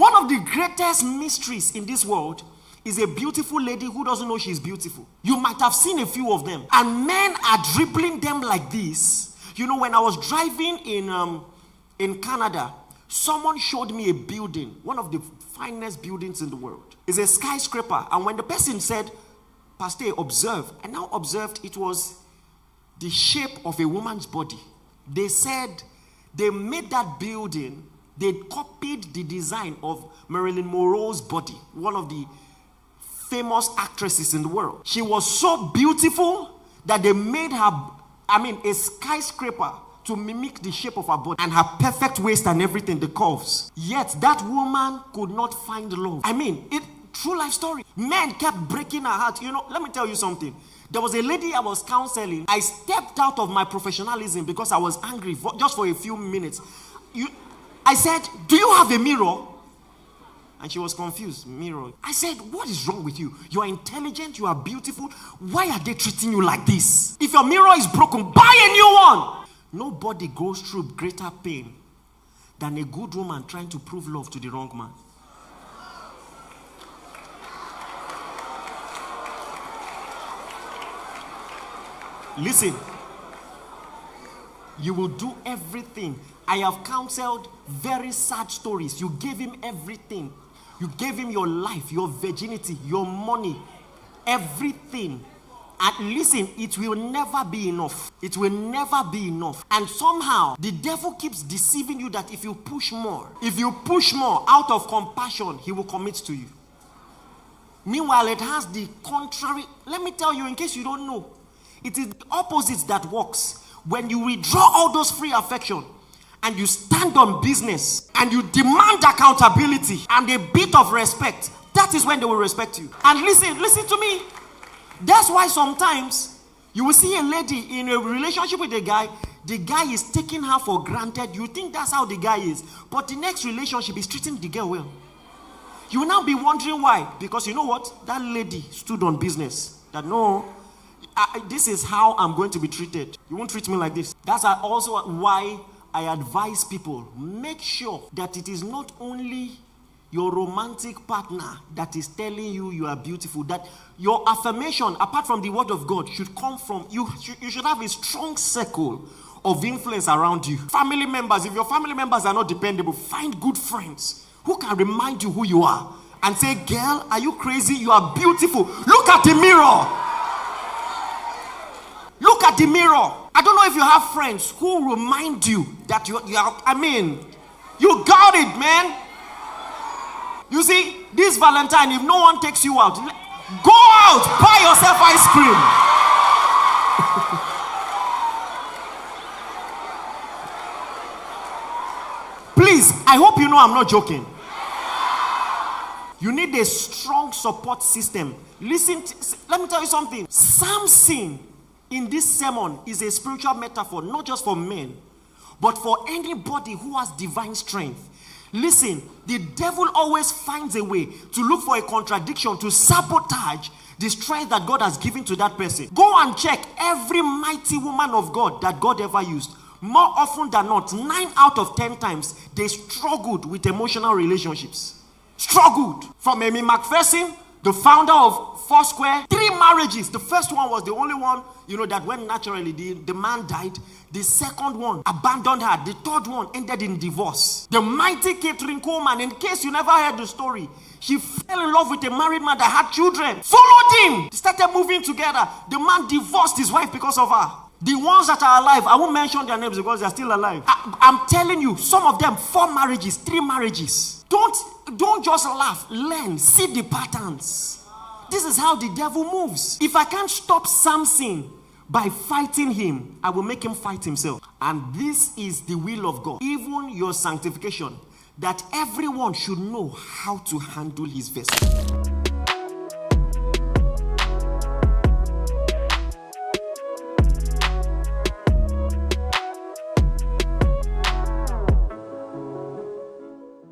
One of the greatest mysteries in this world is a beautiful lady who doesn't know she's beautiful. You might have seen a few of them. And men are dribbling them like this. You know, when I was driving in Canada, someone showed me a building, one of the finest buildings in the world. It's a skyscraper. And when the person said, Pastor, observe, and now observed it was the shape of a woman's body. They said they made that building, they copied the design of Marilyn Monroe's body, one of the famous actresses in the world. She was so beautiful that they made her, a skyscraper to mimic the shape of her body and her perfect waist and everything, the curves. Yet that woman could not find love. True life story. Men kept breaking her heart. You know, let me tell you something. There was a lady I was counseling. I stepped out of my professionalism because I was angry just for a few minutes. I said, do you have a mirror? And she was confused. Mirror. I said, what is wrong with you? You are intelligent. You are beautiful. Why are they treating you like this? If your mirror is broken, buy a new one. Nobody goes through greater pain than a good woman trying to prove love to the wrong man. Listen, you will do everything. I have counseled very sad stories. You gave him everything. You gave him your life, your virginity, your money, everything. And listen, it will never be enough. It will never be enough. And somehow, the devil keeps deceiving you that if you push more out of compassion, he will commit to you. Meanwhile, it has the contrary. Let me tell you, in case you don't know, it is the opposite that works. When you withdraw all those free affection and you stand on business and you demand accountability and a bit of respect, that is when they will respect you. And listen to me. That's why sometimes you will see a lady in a relationship with a guy, the guy is taking her for granted. You think that's how the guy is. But the next relationship is treating the girl well. You will now be wondering why. Because you know what? That lady stood on business. That no, this is how I'm going to be treated. You won't treat me like this. That's also why I advise people, make sure that it is not only your romantic partner that is telling you you are beautiful, that your affirmation, apart from the word of God, should come from, you should have a strong circle of influence around you. Family members, if your family members are not dependable, find good friends who can remind you who you are and say, girl, are you crazy? You are beautiful. Look at the mirror. Look at the mirror. I don't know if you have friends who remind you that you got it, man. You see, this Valentine, if no one takes you out, go out, buy yourself ice cream. Please, I hope you know I'm not joking. You need a strong support system. Listen, let me tell you something. Samson in this sermon is a spiritual metaphor, not just for men, but for anybody who has divine strength. Listen, the devil always finds a way to look for a contradiction, to sabotage the strength that God has given to that person. Go and check every mighty woman of God that God ever used. More often than not, 9 out of 10 times, they struggled with emotional relationships. Struggled. From Amy McPherson, the founder of Foursquare, 3 marriages. The first one was the only one, that went naturally. The man died. The second one abandoned her. The third one ended in divorce. The mighty Catherine Coleman, in case you never heard the story, she fell in love with a married man that had children. Followed him. They started moving together. The man divorced his wife because of her. The ones that are alive, I won't mention their names because they're still alive. I'm telling you, some of them, 4 marriages, 3 marriages. Don't just laugh. Learn. See the patterns. This is how the devil moves. If I can't stop Samson by fighting him, I will make him fight himself. And this is the will of God. Even your sanctification, that everyone should know how to handle his vessel.